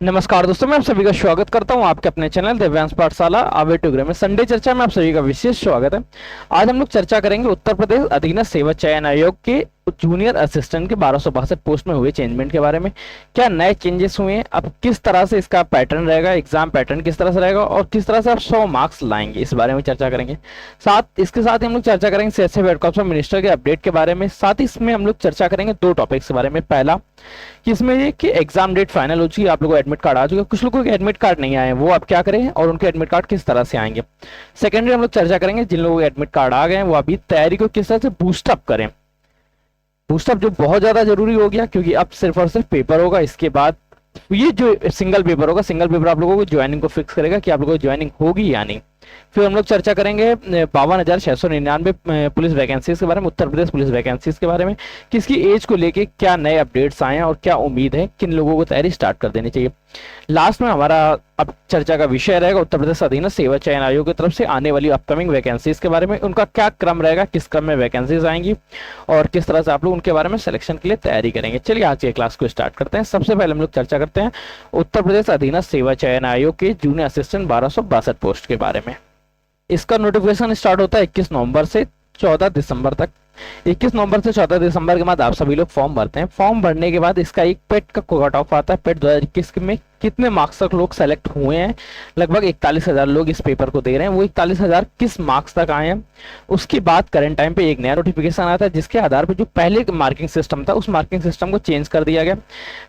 नमस्कार दोस्तों, मैं आप सभी का स्वागत करता हूं आपके अपने चैनल दिव्यांश पाठशाला आवे टू ग्रे में। संडे चर्चा में आप सभी का विशेष स्वागत है। आज हम लोग चर्चा करेंगे उत्तर प्रदेश अधीनस्थ सेवा चयन आयोग के जूनियर असिस्टेंट के 1262 पोस्ट में हुए चेंजमेंट के बारे में। क्या नए चेंजेस हुए हैं, अब किस तरह से इसका पैटर्न रहेगा, एग्जाम पैटर्न किस तरह से रहेगा और किस तरह से आप 100 मार्क्स लाएंगे, इस बारे में चर्चा करेंगे। इसके साथ ही हम लोग चर्चा करेंगे सीएसए वेडकॉप्स मिनिस्टर के अपडेट के बारे में। साथ ही इसमें हम लोग चर्चा करेंगे दो टॉपिक्स के बारे में। पहला कि इसमें ये कि एग्जाम डेट फाइनल हो चुकी है, आप लोगों को एडमिट कार्ड आ चुके हैं, कुछ लोगों के एडमिट कार्ड नहीं आए, वो आप क्या करें और उनके एडमिट कार्ड किस तरह से आएंगे। सेकेंडरी हम लोग चर्चा करेंगे जिन लोगों के एडमिट कार्ड आ गए हैं वो अभी तैयारी को किस तरह से बूस्टअप करें। बूस्टअप जो बहुत ज्यादा जरूरी हो गया, क्योंकि अब सिर्फ और सिर्फ पेपर होगा। इसके बाद ये जो सिंगल पेपर होगा, सिंगल पेपर आप लोगों को ज्वाइनिंग को फिक्स करेगा कि आप लोगों को ज्वाइनिंग होगी या नहीं। फिर हम लोग चर्चा करेंगे 52,699 पुलिस वैकेंसीज के बारे में, उत्तर प्रदेश पुलिस वैकेंसीज के बारे में, किसकी एज को लेके क्या नए अपडेट्स आए हैं और क्या उम्मीद है, किन लोगों को तैयारी स्टार्ट कर देनी चाहिए। लास्ट में हमारा अब चर्चा का विषय रहेगा उत्तर प्रदेश अधीनस्थ सेवा चयन आयोग की तरफ से आने वाली अपकमिंग वैकेंसीज के बारे में, उनका क्या क्रम रहेगा, किस क्रम में वैकेंसीज आएंगी और किस तरह से आप लोग उनके बारे में सिलेक्शन के लिए तैयारी करेंगे। चलिए आज के क्लास को स्टार्ट करते हैं। सबसे पहले हम लोग चर्चा करते हैं उत्तर प्रदेश अधीनस्थ सेवा चयन आयोग के जूनियर असिस्टेंट 1262 पोस्ट के बारे में। इसका नोटिफिकेशन स्टार्ट होता है 21 नवंबर से 14 दिसंबर तक। 21 नवंबर से 14 दिसंबर के बाद आप सभी लोग फॉर्म भरते हैं। फॉर्म भरने के बाद इसका एक पेट का कट ऑफ आता है। पेट 2021 में कितने मार्क्स तक लोग सेलेक्ट हुए हैं, लगभग 41,000 लोग इस पेपर को दे रहे हैं। वो 41,000 किस मार्क्स तक आए हैं। उसके बाद करंट टाइम पे एक नया नोटिफिकेशन आता है जिसके आधार पर जो पहले मार्किंग सिस्टम था उस मार्किंग सिस्टम को चेंज कर दिया गया।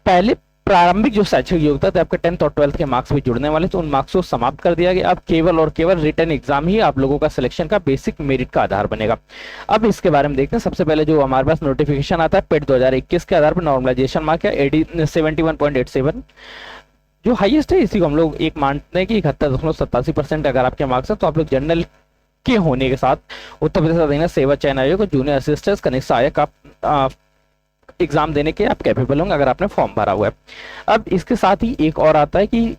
पहले प्रारंभिक जो शैक्षिक योग्यता थे आपके 10th और 12th के मार्क्स भी जुड़ने वाले, तो उन मार्क्स को समाप्त कर दिया गया। अब केवल और केवल रिटन एग्जाम ही आप लोगों का सिलेक्शन का बेसिक मेरिट का आधार बनेगा। अब इसके बारे में देखते हैं। सबसे पहले जो हमारे पास नोटिफिकेशन आता है पेट 2021 के आधार पर नॉर्मलाइजेशन मार्क है 71.87 जो हाईएस्ट है, इसी को हम लोग एक मानते हैं कि 71.87% अगर आपके मार्क्स है तो आप लोग जनरल के होने के साथ उत्तर प्रदेश अधीनस्थ सेवा चयन आयोग जूनियर असिस्टेंट कनिष्ठ सहायक आप एग्जाम देने के आप कैपेबल होंगे अगर आपने फॉर्म भरा हुआ है। अब इसके साथ ही एक और आता है कि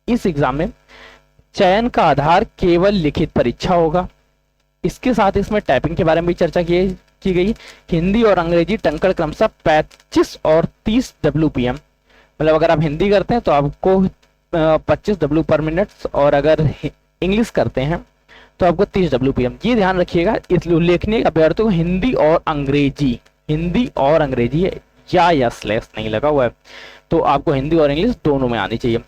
इस एग्जाम में चयन का आधार केवल लिखित परीक्षा होगा। इसके साथ इसमें टाइपिंग के बारे में भी चर्चा की गई। हिंदी और अंग्रेजी टंकण क्रमशः 25 और 30 WPM, मतलब अगर आप हिंदी करते हैं तो आपको 25 W पर मिनट और अगर इंग्लिश करते हैं तो आपको 30 WPM। ये ध्यान रखिएगा, इस लिखने का अभ्यर्थियों को हिंदी और अंग्रेजी है या स्लैश नहीं लगा हुआ है, तो आपको हिंदी और इंग्लिश दोनों में आनी चाहिए।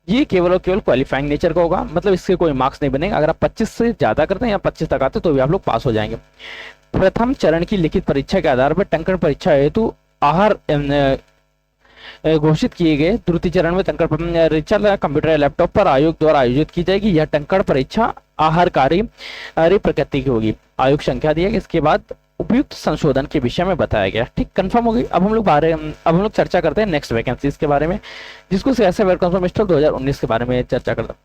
ये केवल और केवल क्वालिफाइंग नेचर का होगा, मतलब इसके कोई मार्क्स नहीं बनेगा। अगर आप 25 से ज्यादा करते हैं या 25 तक आते तो भी आप लोग पास हो जाएंगे। प्रथम चरण की लिखित परीक्षा के आधार पर टंकण परीक्षा हेतु आहार घोषित किए गए द्वितीय चरण में टंकण परीक्षा कंप्यूटर या लैपटॉप पर आयोग द्वारा आयोजित की जाएगी। यह टंकण परीक्षा आहारकारी प्रकृति की होगी। आयोग संख्या दिया गया, इसके बाद उपयुक्त संशोधन के विषय में बताया गया। ठीक, कंफर्म हो गई। अब हम लोग चर्चा करते हैं नेक्स्ट वैकेंसीज के बारे में, जिसको सीएसए वेडकॉप्स मिनिस्टर 2019 के बारे में चर्चा करता है।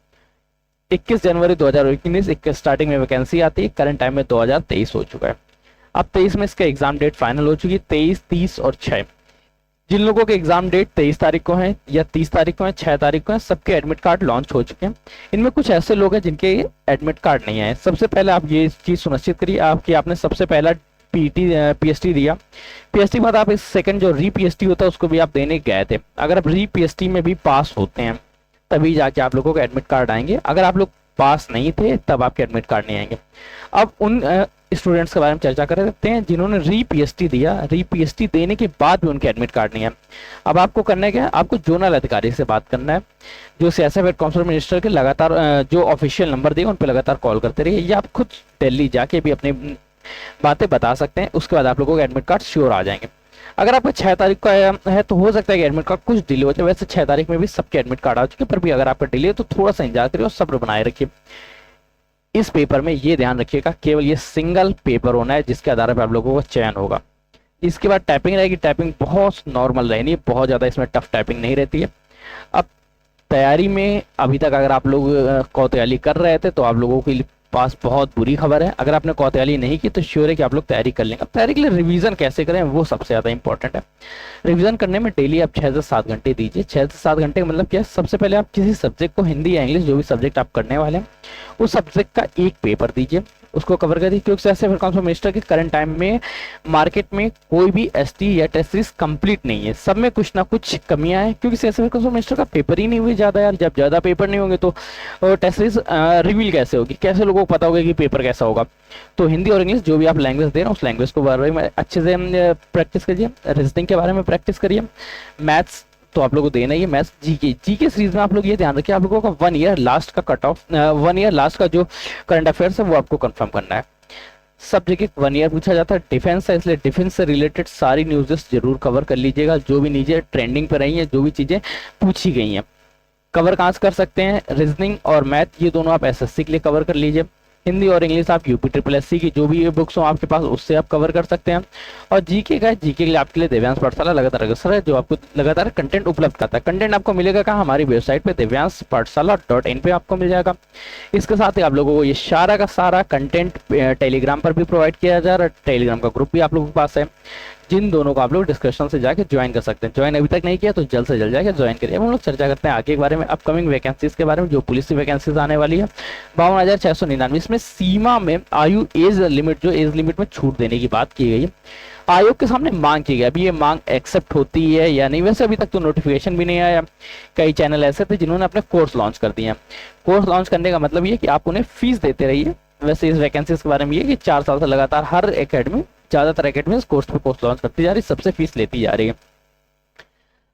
21 जनवरी 2019 स्टार्टिंग में वैकेंसी आती है। करंट टाइम में 2023 हो चुका है। अब 23 में इसका एग्जाम डेट फाइनल हो चुकी है। 23, 30 और 6 जिन लोगों के एग्जाम डेट 23 तारीख को है या 30 तारीख को है, 6 तारीख को है, सबके एडमिट कार्ड लॉन्च हो चुके हैं। इनमें कुछ ऐसे लोग हैं जिनके एडमिट कार्ड नहीं आए। सबसे पहले आप ये चीज सुनिश्चित करिए आपने सबसे पहला पीएसटी दिया। पीएसटी के बाद आप इस सेकंड जो री पीएसटी होता है उसको भी आप देने गए थे। अगर आप री पीएसटी में भी पास होते हैं तभी जाके आप लोगों को एडमिट कार्ड आएंगे। अगर आप लोग पास नहीं थे तब आपके एडमिट कार्ड नहीं आएंगे। अब उन स्टूडेंट्स के बारे में चर्चा कर सकते हैं जिन्होंने री पीएसटी दिया, री पीएसटी देने के बाद भी उनके एडमिट कार्ड नहीं है। अब आपको करना है क्या, आपको जोनल अधिकारी से बात करना है, जो सीएसए वेडकॉप्स मिनिस्टर के लगातार जो ऑफिशियल नंबर दिए उन पर लगातार कॉल करते रहिए, या आप खुद दिल्ली जाके भी अपने बातें बता सकते हैं। उसके बाद आप लोगों के एडमिट कार्ड श्योर आ जाएंगे। अगर आपका 6 तारीख का है तो हो सकता है कि एडमिट कार्ड कुछ डिले हो जाए। वैसे 6 तारीख में भी सबके एडमिट कार्ड आ चुके, पर भी अगर आपका डिले है तो थोड़ा सा इंतजार करिए और सब्र बनाए रखिए। इस पेपर में ये ध्यान रखिएगा केवल ये सिंगल पेपर होना है जिसके आधार पर आप लोगों का चयन होगा। इसके बाद टाइपिंग रहेगी। टाइपिंग बहुत नॉर्मल रहनी है, बहुत ज्यादा इसमें टफ टाइपिंग नहीं रहती है। अब तैयारी में अभी तक अगर आप लोग कौतूहली कर रहे थे तो आप लोगों के पास बहुत बुरी खबर है। अगर आपने कौतूहली नहीं की तो श्योर है कि आप लोग तैयारी कर लेंगे। अब तैयारी के लिए रिवीजन कैसे करें वो सबसे ज्यादा इंपॉर्टेंट है। रिवीजन करने में डेली आप 6 से 7 घंटे दीजिए। 6 से 7 घंटे का मतलब क्या है, सबसे पहले आप किसी सब्जेक्ट को, हिंदी या इंग्लिश जो भी सब्जेक्ट आप करने वाले हैं उस सब्जेक्ट का एक पेपर दीजिए। उसको कवर करिए, क्योंकि ऐसे फिर कौन मिनिस्टर के करंट टाइम में मार्केट में कोई भी एसटी या टेस्ट सीरीज कंप्लीट नहीं है, सब में कुछ ना कुछ कमियां हैं, क्योंकि सियासी फिर मिनिस्टर का पेपर ही नहीं हुई ज़्यादा यार। जब ज़्यादा पेपर नहीं होंगे तो टेस्ट सीरीज रिवील कैसे होगी, कैसे लोगों को पता होगा कि पेपर कैसा होगा। तो हिंदी और इंग्लिश जो भी आप लैंग्वेज दे रहे हैं उस लैंग्वेज को बार बार अच्छे से प्रैक्टिस करिए, रीजनिंग के बारे में प्रैक्टिस करिए, मैथ्स तो आप लोगों को देना ही है, मैथ्स जीके सीरीज में आप लोग ये ध्यान रखिए, आप लोगों का 1 ईयर लास्ट का कट ऑफ 1 ईयर लास्ट का जो करंट अफेयर्स है वो आपको कंफर्म करना है। सब जगह 1 ईयर पूछा जाता है, डिफेंस है इसलिए डिफेंस से रिलेटेड सारी न्यूज़ेस जरूर कवर कर लीजिएगा, जो भी नीचे ट्रेंडिंग पर रही है, जो भी चीज़ें पूछी गई हैं कवर कहाँ से कर सकते हैं। रीजनिंग और मैथ ये दोनों आप एसएससी के लिए कवर कर लीजिए, हिंदी और इंग्लिश आप यूपी ट्रिपल एससी की जो भी ये बुक्स हो आपके पास उससे आप कवर कर सकते हैं। और जीके के लिए आपके लिए दिव्यांश पाठशाला लगातार अग्रसर है, जो आपको लगातार कंटेंट उपलब्ध करता है। कंटेंट आपको मिलेगा कहाँ, हमारी वेबसाइट पे divyans.pathshala.in पे आपको मिल जाएगा। इसके साथ ही आप लोगों को ये सारा का सारा कंटेंट टेलीग्राम पर भी प्रोवाइड किया जा रहा है, टेलीग्राम का ग्रुप भी आप लोगों के पास है, जिन दोनों को आप लोग डिस्क्रिप्शन से जाके ज्वाइन कर सकते हैं। ज्वाइन अभी तक नहीं किया तो जल्द से जल्द जाके ज्वाइन करिए। अब हम लोग चर्चा करते हैं आगे के बारे में, अपकमिंग वैकेंसीज के बारे में, जो पुलिस की वैकेंसीज आने वाली है 52,699। इसमें सीमा में आयु एज लिमिट, जो एज लिमिट में छूट देने की बात की गई है, आयोग के सामने मांग की गई। अभी ये मांग एक्सेप्ट होती है या नहीं, वैसे अभी तक तो नोटिफिकेशन भी नहीं आया। कई चैनल ऐसे थे जिन्होंने अपने कोर्स लॉन्च कर दिए हैं। कोर्स लॉन्च करने का मतलब ये कि आप उन्हें फीस देते रहिए। वैसे इस वैकेंसीज के बारे में ये कि 4 साल से लगातार हर एकेडमी, ज्यादातर एकेडमी कोर्स पे कोर्स लॉन्च करती जा रही है, सबसे फीस लेती जा रही है।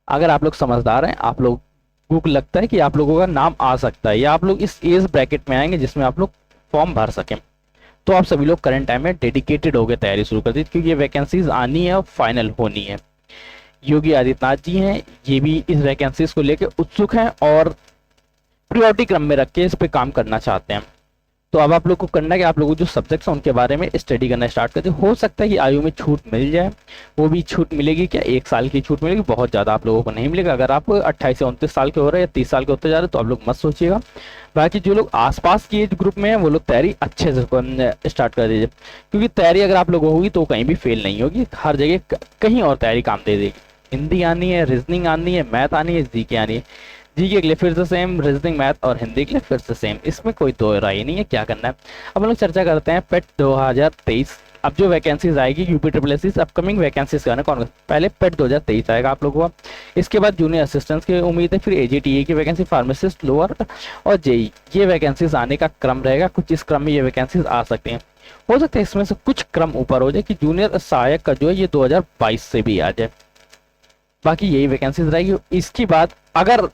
अगर आप लोग समझदार हैं, आप लोग को लगता है कि आप लोगों का नाम आ सकता है या आप लोग इस एज ब्रैकेट में आएंगे जिसमें आप लोग फॉर्म भर सकें, तो आप सभी लोग करंट टाइम में डेडिकेटेड होकर तैयारी शुरू कर दी, क्योंकि ये वैकेंसीज आनी है और फाइनल होनी है। योगी आदित्यनाथ जी हैं, ये भी इस वैकेंसीज को लेकर उत्सुक हैं और प्रियोरिटी क्रम में रख के इस पे काम करना चाहते हैं। तो अब आप लोग को करना है कि आप लोगों को जो सब्जेक्ट्स हैं उनके बारे में स्टडी करना स्टार्ट कर दे। हो सकता है कि आयु में छूट मिल जाए, वो भी छूट मिलेगी क्या, 1 साल की छूट मिलेगी, बहुत ज़्यादा आप लोगों को नहीं मिलेगा। अगर आप 28 से 29 साल के हो रहे हैं या 30 साल के होते जा रहे हैं तो आप लोग मत सोचिएगा। बाकी जो लोग आसपास की एज ग्रुप में हैं वो लोग तैयारी अच्छे से स्टार्ट कर दीजिए, क्योंकि तैयारी अगर आप लोगों होगी तो कहीं भी फेल नहीं होगी, हर जगह कहीं और तैयारी काम दे देगी। हिंदी आनी है, रीजनिंग आनी है, मैथ आनी है, जीके आनी है। जीके के लिए फिर से सेम, रीजनिंग मैथ और हिंदी के लिए फिर से सेम, इसमें कोई दो राय नहीं है क्या करना है। अब हम लोग चर्चा करते हैं पेट 2023। अब जो वैकेंसीज आएगी UP triple S upcoming vacancies का कौन, पहले पेट 2023 आएगा आप लोगों का। इसके बाद जूनियर असिस्टेंट्स की उम्मीद है, फिर एजीटीए की वैकेंसी, फार्मासिस्ट लोअर और जेई, ये वैकेंसीज आने का क्रम रहेगा। कुछ इस क्रम में ये वैकेंसीज आ सकती हैं, हो सकता है इसमें से कुछ क्रम ऊपर हो जाए कि जूनियर सहायक का जो है ये 2022 से भी आ जाए। बाकी यही वैकेंसीज रहेगी। इसके बाद अगर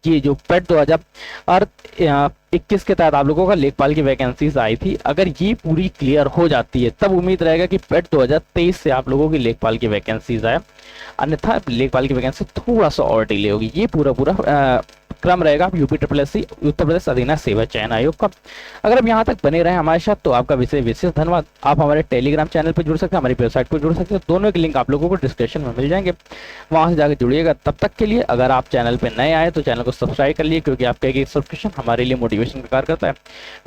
ये जो पेट 2021 के तहत आप लोगों का लेखपाल की वैकेंसीज आई थी, अगर ये पूरी क्लियर हो जाती है तब उम्मीद रहेगा कि पेट 2023 से आप लोगों की लेखपाल की वैकेंसीज आए, अन्यथा लेखपाल की वैकेंसी थोड़ा सा और डिले होगी। ये पूरा क्रम रहेगा UP triple S Uttar Pradesh अधीनस्थ सेवा चयन आयोग का। अगर आप यहाँ तक बने रहे हमारे साथ तो आपका विशेष धन्यवाद। आप हमारे टेलीग्राम चैनल पर जुड़ सकते हैं, हमारी वेबसाइट पर जुड़ सकते हैं, दोनों के लिंक आप लोगों को डिस्क्रिप्शन में मिल जाएंगे, वहां से जाकर जुड़िएगा। तब तक के लिए अगर आप चैनल पर नए आए तो चैनल को सब्सक्राइब कर लिए, क्योंकि आपका एक सब्सक्रिप्शन हमारे लिए मोटिवेशन का कार्य करता है।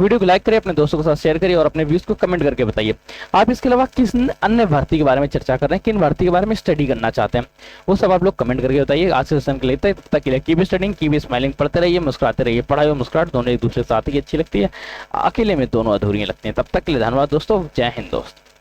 वीडियो को लाइक करिए, अपने दोस्तों के साथ शेयर करिए और अपने व्यूज को कमेंट करके बताइए आप इसके अलावा किस अन्य भर्ती के बारे में चर्चा कर रहे हैं, किन भर्ती के बारे में स्टडी करना चाहते हैं, वो सब आप लोग कमेंट करके बताइए। आज से सेशन के लिए तब तक के लिए कीप स्टडिंग, कीप स्माइलिंग, पढ़ते रहिए, मुस्कुराते रहिए। पढ़ाई और मुस्कुराहट दोनों एक दूसरे के साथ ही अच्छी लगती है, अकेले में दोनों अधूरी लगती हैं। तब तक के लिए धन्यवाद दोस्तों, जय हिंद दोस्त।